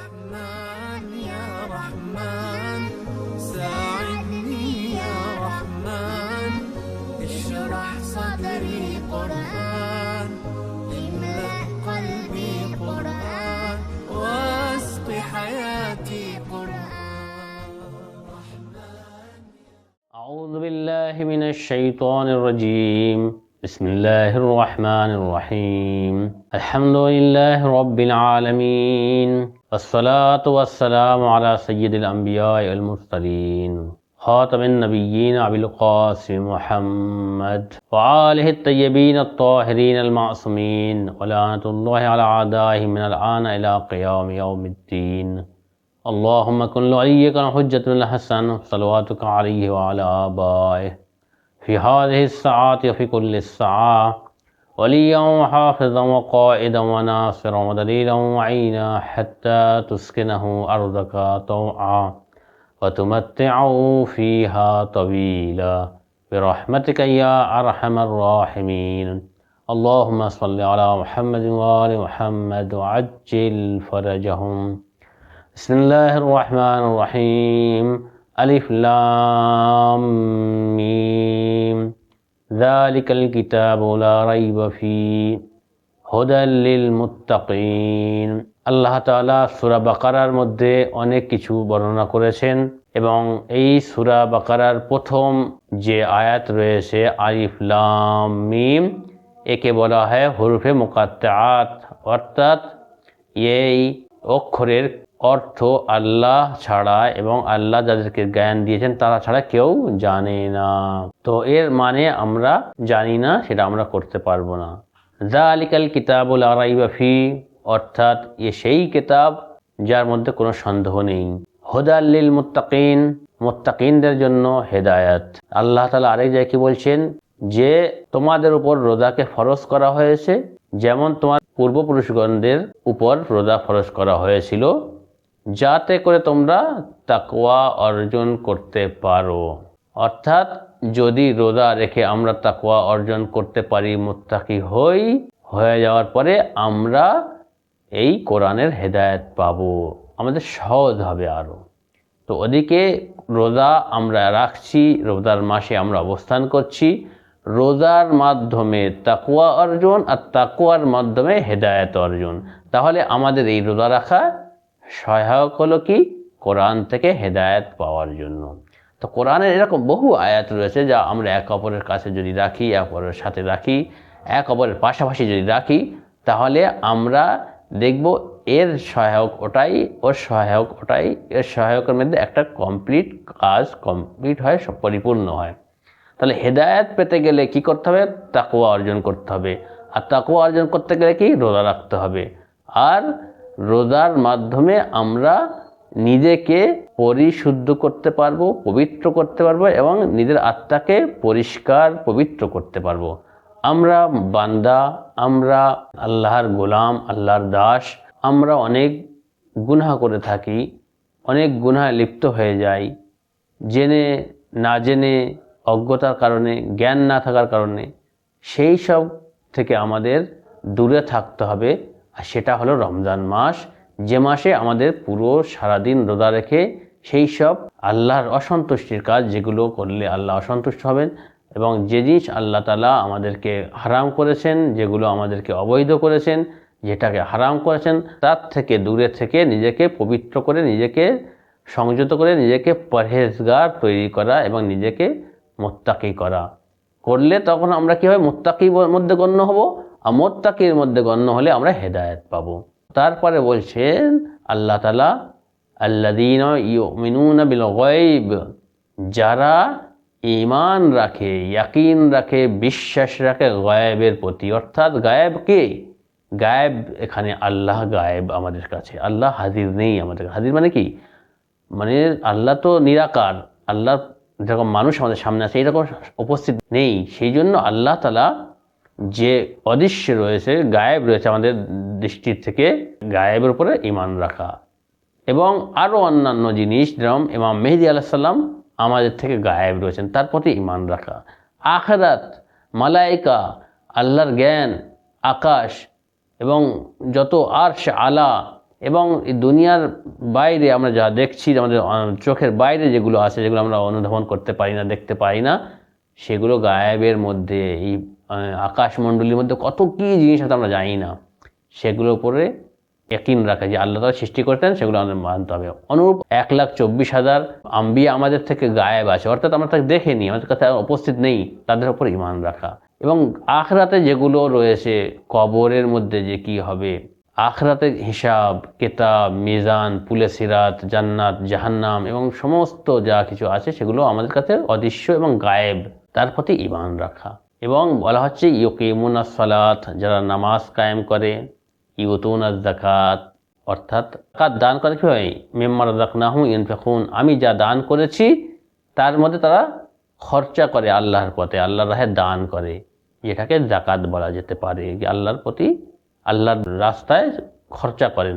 رحمن يا رحمن ساعدني يا رحمن اشرح صدري قرآن املأ قلبي قرآن واسق حياتي قرآن. أعوذ بالله من الشيطان الرجيم. بسم الله الرحمن الرحيم. الحمد لله رب العالمين والصلاة والسلام على سيد الأنبياء والمرسلين خاتم النبيين أبي القاسم محمد وآله الطيبين الطاهرين المعصومين ولعنة الله على أعدائهم من الآن إلى قيام يوم الدين. اللهم كن وليك الحجة الحسن صلواتك عليه وعلى آبائه في هذه الساعات وفي كل الساعات وليا وحافظا وقائدا وناصرا ودليلا وعينا حتى تسكنه أرضك طوعا وتمتعه فيها طويلا برحمتك يا أرحم الراحمين. اللهم صل على محمد وآل محمد وعجل فرجهم. بسم الله الرحمن الرحيم. ألف لام ميم ذلك الكتاب لا ريب فيه هدى للمتقين. আল্লাহ তাআলা সূরা বাকারার মধ্যে অনেক কিছু বর্ণনা করেছেন এবং এই সূরা বাকারার প্রথম যে আয়াত রয়েছে আলিফ লাম মিম, একে বলা হয় হুরুফে মুকাত্তাআত, অর্থাৎ এই অক্ষরের অর্থ আল্লাহ ছাড়া এবং আল্লাহ যাদেরকে জ্ঞান দিয়েছেন তারা ছাড়া কেউ জানে না। তো এর মানে আমরা জানি না, সেটা আমরা করতে পারবো না। যালিকাল কিতাবুল লা রাইবা ফি, অর্থাৎ সেই কিতাব যার মধ্যে কোনো সন্দেহ নেই। হুদাল লিল মুত্তাকিন, মুত্তাকিনদের জন্য হেদায়েত। আল্লাহ তাআলা আরেক জায়গায় কি বলছেন যে তোমাদের উপর রোজাকে ফরজ করা হয়েছে যেমন তোমার পূর্বপুরুষগণদের উপর রোজা ফরজ করা হয়েছিল, যাতে করে তোমরা তাকওয়া অর্জন করতে পারো। অর্থাৎ যদি রোজা রেখে আমরা তাকওয়া অর্জন করতে পারি, মুত্তাকি হয়ে যাওয়ার পরে আমরা এই কোরআনের হেদায়েত পাবো, আমাদের সহজ হবে আরো। তো ওদিকে রোজা আমরা রাখছি, রোজার মাসে আমরা অবস্থান করছি, রোজার মাধ্যমে তাকওয়া অর্জন আর তাকওয়ার মাধ্যমে হেদায়েত অর্জন। তাহলে আমাদের এই রোজা রাখা সহায়ক হলো কি কোরআন থেকে হেদায়েত পাওয়ার জন্য। তো কোরআনের এরকম বহু আয়াত রয়েছে যা আমরা এক অপরের কাছে যদি রাখি, এক অপরের সাথে রাখি, এক অপরের পাশাপাশি যদি রাখি, তাহলে আমরা দেখব এর সহায়ক ওটাই, ওর সহায়ক ওটাই, এর সহায়কের মধ্যে একটা কমপ্লিট কাজ কমপ্লিট হয়, সব পরিপূর্ণ হয়। তাহলে হেদায়েত পেতে গেলে কি করতে হবে? তাকওয়া অর্জন করতে হবে। আর তাকওয়া অর্জন করতে গেলে কি? রোজা রাখতে হবে। আর রোজার মাধ্যমে আমরা নিজেকে পরিশুদ্ধ করতে পারবো, পবিত্র করতে পারবো এবং নিজের আত্মাকে পরিষ্কার পবিত্র করতে পারবো। আমরা বান্দা, আমরা আল্লাহর গোলাম, আল্লাহর দাস, আমরা অনেক গুনাহ করে থাকি, অনেক গুনাহে লিপ্ত হয়ে যাই, জেনে না জেনে, অজ্ঞতার কারণে, জ্ঞান না থাকার কারণে। সেই সব থেকে আমাদের দূরে থাকতে হবে। আর সেটা হলো রমজান মাস, যে মাসে আমাদের পুরো সারাদিন রোজা রেখে সেই সব আল্লাহর অসন্তুষ্টির কাজ যেগুলো করলে আল্লাহ অসন্তুষ্ট হবেন এবং যে জিনিস আল্লাহ তাআলা আমাদেরকে হারাম করেছেন, যেগুলো আমাদেরকে অবৈধ করেছেন, যেটাকে হারাম করেছেন, তার থেকে দূরে থেকে নিজেকে পবিত্র করে, নিজেকে সংযত করে, নিজেকে পরহেজগার তৈরি করা এবং নিজেকে মুত্তাকি করা করলে তখন আমরা কি হবে? মুত্তাকির মধ্যে গণ্য হব। আর মুত্তাকির মধ্যে গণ্য হলে আমরা হেদায়েত পাবো। তারপরে বলছেন আল্লাহ তাআলা আল্লাযীনা ইউমিনুনা বিল গায়ব, যারা ঈমান রাখে, ইয়াকিন রাখে, বিশ্বাস রাখে গায়েবের প্রতি। অর্থাৎ গায়েব কে? গায়েব এখানে আল্লাহ গায়েব আমাদের কাছে, আল্লাহ হাজির নেই আমাদের। হাজির মানে কি? মানে আল্লাহ তো নিরাকার, আল্লাহ যেরকম মানুষ আমাদের সামনে আছে এরকম উপস্থিত নেই। সেই জন্য আল্লাহ তাআলা যে অদৃশ্য রয়েছে, গায়েব রয়েছে আমাদের দৃষ্টির থেকে, গায়েবের উপরে ঈমান রাখা এবং আরও অন্যান্য জিনিস যেরকম ইমাম মেহেদী আলাইহিস সালাম আমাদের থেকে গায়েব রয়েছেন, তার প্রতি ঈমান রাখা। আখিরাত, মালায়েকা, আল্লাহর জ্ঞান, আকাশ এবং যত আরশ আলা এবং এই দুনিয়ার বাইরে আমরা যা দেখছি, আমাদের চোখের বাইরে যেগুলো আছে, যেগুলো আমরা অনুধাবন করতে পারি না, দেখতে পাই না, সেগুলো গায়েবের মধ্যে, এই আকাশমণ্ডলীর মধ্যে কত কী জিনিস আছে আমরা জানি না, সেগুলোর উপরে ইয়াকিন রাখা যে আল্লাহ তাআলা সৃষ্টি করতেন, সেগুলো আমাদের মানতে হবে। অনুরূপ 1,24,000 আম্বিয়া আমাদের থেকে গায়েব আছে, অর্থাৎ আমরা তাকে দেখিনি, আমাদের কাছে উপস্থিত নেই, তাদের উপর ঈমান রাখা। এবং আখিরাতে যেগুলো রয়েছে, কবরের মধ্যে যে কি হবে, আখিরাতে হিসাব কিতাব, মিজান, পুলে সিরাত, জান্নাত, জাহান্নাম এবং সমস্ত যা কিছু আছে সেগুলো আমাদের কাছে অদৃশ্য এবং গায়েব, তার প্রতি ঈমান রাখা। এবং বলা হচ্ছে ইউকিমুনাস সালাত, যারা নামাজ কায়েম করে, ইউতুনাজ যাকাত, অর্থাৎ যাকাত দান করে কি হয়, মিম্মা রাযাকনাহুম ইউনফিকুন, আমি যা দান করেছি তার মধ্যে তারা খরচা করে, আল্লাহর পথে, আল্লাহর রাহে দান করে, যেটাকে যাকাত বলা যেতে পারে, যে আল্লাহর প্রতি, আল্লাহর রাস্তায় খরচা করেন।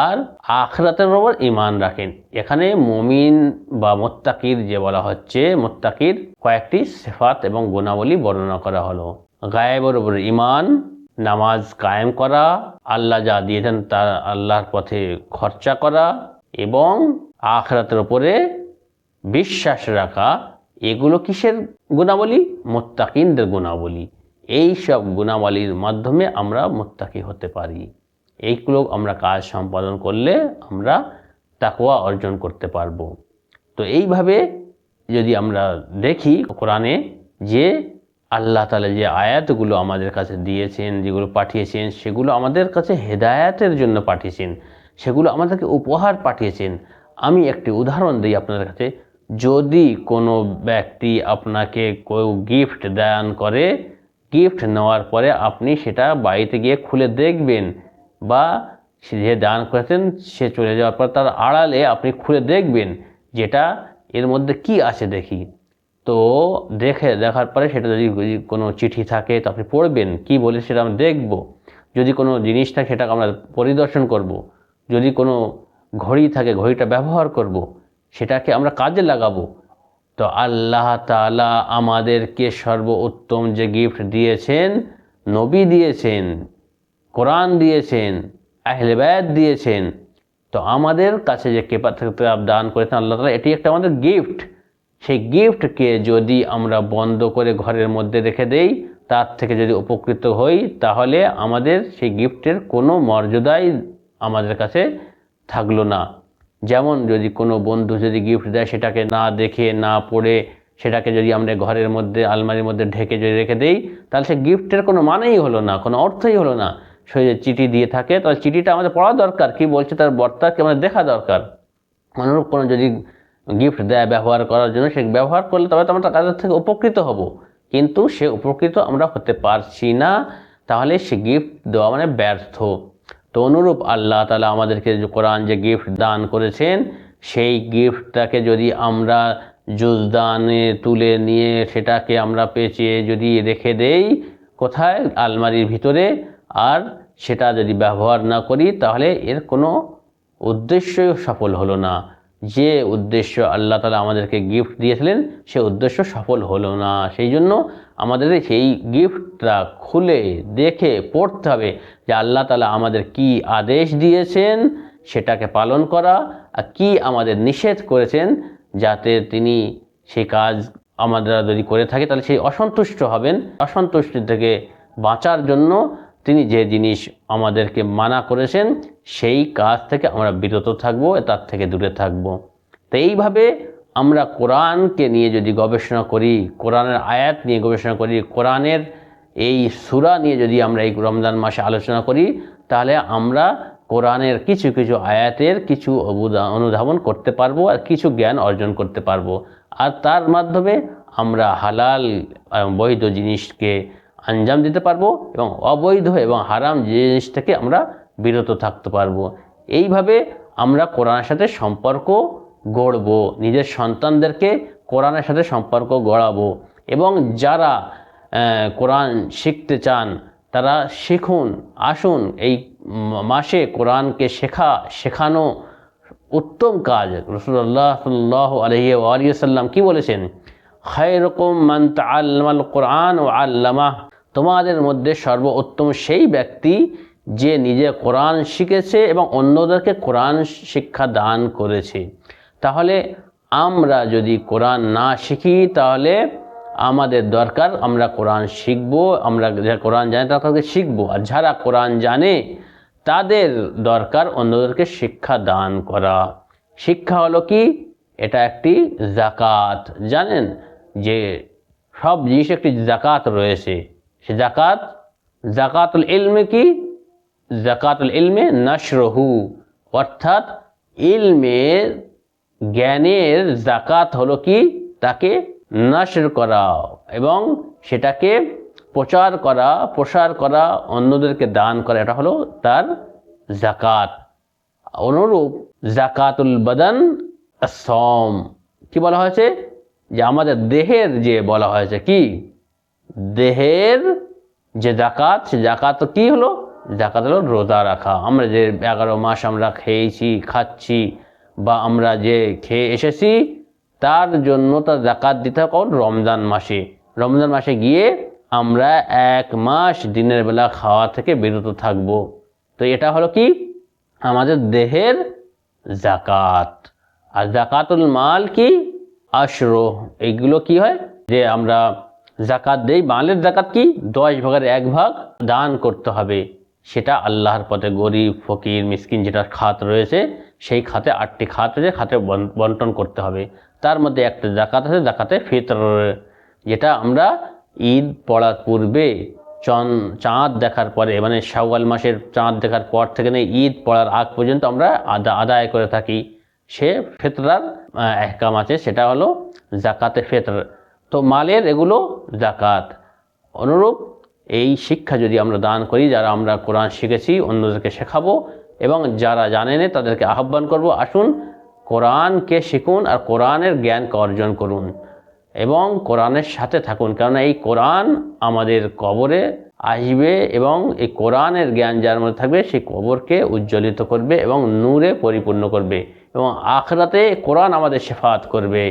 আর আখিরাতের উপর ঈমান রাখেন। এখানে মুমিন বা মুত্তাকির যে বলা হচ্ছে, মুত্তাকির কয়েকটি সিফাত এবং গুণাবলী বর্ণনা করা হলো। গায়েবের উপর ঈমান, নামাজ কায়েম করা, আল্লাহ যা দিয়েছেন তা আল্লাহর পথে খরচা করা এবং আখিরাতের উপরে বিশ্বাস রাখা, এগুলো কিসের গুণাবলী? মুত্তাকিনদের গুণাবলী। এই সব গুণাবলীর মাধ্যমে আমরা মুত্তাকি হতে পারি। এইগুলো আমরা কাজ সম্পাদন করলে আমরা তাকওয়া অর্জন করতে পারবো। তো এইভাবে যদি আমরা দেখি কোরআনে যে আল্লাহ তাআলা যে আয়াতগুলো আমাদের কাছে দিয়েছেন, যেগুলো পাঠিয়েছেন, সেগুলো আমাদের কাছে হেদায়েতের জন্য পাঠিয়েছেন, সেগুলো আমাদেরকে উপহার পাঠিয়েছেন। আমি একটি উদাহরণ দিই আপনাদের কাছে। যদি কোনো ব্যক্তি আপনাকে কেউ গিফট দান করে, গিফট নেওয়ার পরে আপনি সেটা বাড়িতে গিয়ে খুলে দেখবেন, বা যে দান করেছেন সে চলে যাওয়ার পর তার আড়ালে আপনি খুলে দেখবেন যেটা এর মধ্যে কি আছে দেখি। তো দেখার পরে সেটা যদি কোনো চিঠি থাকে তো আপনি পড়বেন, কি বলে সেটা আমরা দেখব। যদি কোনো জিনিস থাকে সেটাকে আমরা পরিদর্শন করব। যদি কোনো ঘড়ি থাকে ঘড়িটা ব্যবহার করব, সেটাকে আমরা কাজে লাগাবো। তো আল্লাহ তাআলা আমাদেরকে সর্বোত্তম যে গিফট দিয়েছেন, নবী দিয়েছেন, কোরআন দিয়েছেন, আহলে বায়াত দিয়েছেন। তো আমাদের কাছে যে কিতাব দান করেছেন আল্লাহ তাআলা, এটি একটা আমাদের গিফট। সেই গিফটকে যদি আমরা বন্ধ করে ঘরের মধ্যে রেখে দেই, তার থেকে যদি উপকৃত হই, তাহলে আমাদের সেই গিফটের কোনো মর্যাদাই আমাদের কাছে থাকলো না। যেমন যদি কোনো বন্ধু যদি গিফট দেয়, সেটাকে না দেখে না পড়ে সেটাকে যদি আমরা ঘরের মধ্যে আলমারির মধ্যে ঢেকে যদি রেখে দেই, তাহলে সে গিফটের কোনো মানেই হলো না, কোনো অর্থই হলো না। সে যে চিঠি দিয়ে থাকে, তাহলে চিঠিটা আমাদের পড়া দরকার, কি বলছে তার বার্তাকে আমাদের দেখা দরকার। অনুরূপ কোনো যদি গিফট দেয় ব্যবহার করার জন্য, সে ব্যবহার করলে তবে তো আমরা তাদের থেকে উপকৃত হব, কিন্তু সে উপকৃত আমরা হতে পারছি না, তাহলে সে গিফট দেওয়া মানে ব্যর্থ। তো অনুরূপ আল্লাহ তাআলা আমাদেরকে কোরআন যে গিফট দান করেছেন, সেই গিফটটাকে যদি আমরা জুজদানে তুলে নিয়ে সেটাকে আমরা পেঁচিয়ে যদি রেখে দেই কোথায়, আলমারির ভিতরে, আর সেটা যদি ব্যবহার না করি, তাহলে এর কোনো উদ্দেশ্যই সফল হলো না। যে উদ্দেশ্য আল্লাহ তাআলা আমাদেরকে গিফট দিয়েছিলেন, সে উদ্দেশ্য সফল হলো না। সেই জন্য আমাদের সেই গিফটটা খুলে দেখে পড়তে হবে যে আল্লাহ তাআলা আমাদের কি আদেশ দিয়েছেন সেটাকে পালন করা, আর কি আমাদের নিষেধ করেছেন, যাতে তিনি সেই কাজ আমরা যদি করে থাকি তাহলে সেই অসন্তুষ্ট হবেন। অসন্তুষ্টি থেকে বাঁচার জন্য তিনি যে জিনিস আমাদেরকে মানা করেছেন, সেই কাজ থেকে আমরা বিরত থাকব, তার থেকে দূরে থাকব। তো এইভাবে আমরা কোরআনকে নিয়ে যদি গবেষণা করি, কোরআনের আয়াত নিয়ে গবেষণা করি, কোরআনের এই সূরা নিয়ে যদি আমরা এই রমজান মাসে আলোচনা করি, তাহলে আমরা কোরআনের কিছু কিছু আয়াতের কিছু অনুধাবন করতে পারবো, আর কিছু জ্ঞান অর্জন করতে পারবো। আর তার মাধ্যমে আমরা হালাল বৈধ জিনিসকে আঞ্জাম দিতে পারবো, এবং অবৈধ এবং হারাম জিনিস থেকে আমরা বিরত থাকতে পারবো। এইভাবে আমরা কোরআনের সাথে সম্পর্ক গড়বো, নিজের সন্তানদেরকে কোরআনের সাথে সম্পর্ক গড়াবো। এবং যারা কোরআন শিখতে চান তারা শিখুন, আসুন। এই মাসে কোরআনকে শেখানো উত্তম কাজ। রাসূলুল্লাহ সাল্লাল্লাহু আলাইহি ওয়া আলিহি ওয়াসাল্লাম কি বলেছেন? খায়রুকুম মান তাআল্লামাল কোরআন ওয়া আল্লামাহ, তোমাদের মধ্যে সর্বোত্তম সেই ব্যক্তি যে নিজে কোরআন শিখেছে এবং অন্যদেরকে কোরআন শিক্ষা দান করেছে। তাহলে আমরা যদি কোরআন না শিখি তাহলে আমাদের দরকার আমরা কোরআন শিখব, আমরা যারা কোরআন জানে তাদেরকে শিখব, আর যারা কোরআন জানে তাদের দরকার অন্যদেরকে শিক্ষা দান করা। শিক্ষা হলো কি? এটা একটি জাকাত। জানেন যে সব জিনিসে একটি জাকাত রয়েছে। সে জাকাতুল ইলমে কি? জাকাতুল ইলমে নাশরহু, অর্থাৎ ইলমের জ্ঞানের জাকাত হলো কি? তাকে নাশর করা এবং সেটাকে প্রসার করা, অন্যদেরকে দান করা, এটা হলো তার জাকাত। অনুরূপ জাকাতুল বাদান আস-সাওম কি বলা হয়েছে? যে আমাদের দেহের যে বলা হয়েছে কি? দেহের যে জাকাত, সে জাকাত কি হলো? জাকাত হলো রোজা রাখা। আমরা যে 11 মাস আমরা খাচ্ছি বা আমরা যে খেয়ে এসেছি তার জন্য তার জাকাত দিতে হবে কখন? রমজান মাসে। রমজান মাসে গিয়ে আমরা 1 মাস দিনের বেলা খাওয়া থেকে বিরত থাকব। তো এটা হলো কি? আমাদের দেহের জাকাত। আর জাকাতুল মাল কি? আশরো। এইগুলো কি হয়? যে আমরা জাকাত দেই, মালের জাকাত কি? 10 ভাগের 1 ভাগ দান করতে হবে। সেটা আল্লাহর পথে গরিব ফকির মিসকিন যেটা খাত রয়েছে সেই খাতে 8টি খাত রয়েছে, খাতে বন্টন করতে হবে। তার মধ্যে একটা জাকাত আছে, জাকাতে ফিতর, যেটা আমরা ঈদ পড়ার পূর্বে চাঁদ দেখার পরে, মানে শাওয়াল মাসের চাঁদ দেখার পর থেকে নিয়ে ঈদ পড়ার আগ পর্যন্ত আমরা আদায় করে থাকি। সে ফিতরার আহকাম আছে, সেটা হলো জাকাতে ফিতর। তো মালের এগুলো জাকাত। অনুরূপ এই শিক্ষা যদি আমরা দান করি, যারা আমরা কোরআন শিখেছি অন্যদেরকে শেখাবো এবং যারা জানেন তাদেরকে আহ্বান করব, আসুন কোরআনকে শিখুন আর কোরআনের জ্ঞানকে অর্জন করুন এবং কোরআনের সাথে থাকুন। কারণ এই কোরআন আমাদের কবরে আসবে এবং এই কোরআনের জ্ঞান যার মধ্যে থাকবে সেই কবরকে উজ্জ্বলিত করবে এবং নূরে পরিপূর্ণ করবে এবং আখিরাতে কোরআন আমাদের শেফাত করবে।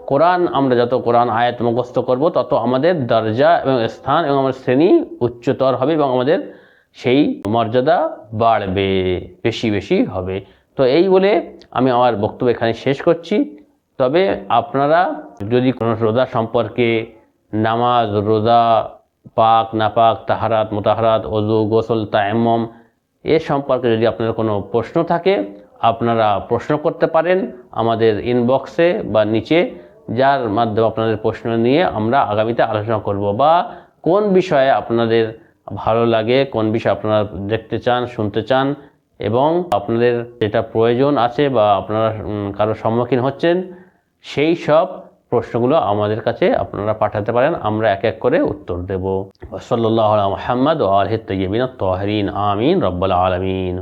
কোরআন আমরা যত কোরআন আয়াত মুখস্থ করব তত আমাদের দরজা এবং স্থান এবং আমাদের শ্রেণী উচ্চতর হবে এবং আমাদের সেই মর্যাদা বাড়বে, বেশি হবে। তো এই বলে আমি আমার বক্তব্য এখানে শেষ করছি। তবে আপনারা যদি কোনো রোজা সম্পর্কে, নামাজ, রোজা, পাক নাপাক, তাহারাত মুতাহারাত, ওযু, গোসল, তায়াম্মুম এ সম্পর্কে যদি আপনাদের কোনো প্রশ্ন থাকে আপনারা প্রশ্ন করতে পারেন আমাদের ইনবক্সে বা নিচে, যার মাধ্যমে আপনাদের প্রশ্ন নিয়ে আমরা আগামীতে আলোচনা করব। বা কোন বিষয়ে আপনাদের ভালো লাগে, কোন বিষয় আপনারা দেখতে চান, শুনতে চান এবং আপনাদের যেটা প্রয়োজন আছে বা আপনারা কারো সম্মুখীন হচ্ছেন সেই সব প্রশ্নগুলো আমাদের কাছে আপনারা পাঠাতে পারেন, আমরা এক এক করে উত্তর দেব। সাল্লাল্লাহু আলা মুহাম্মদ ওয়া আলিহি তাইয়্যিবিন আত-তাহিরিন। আমিন রাব্বাল আলামিন।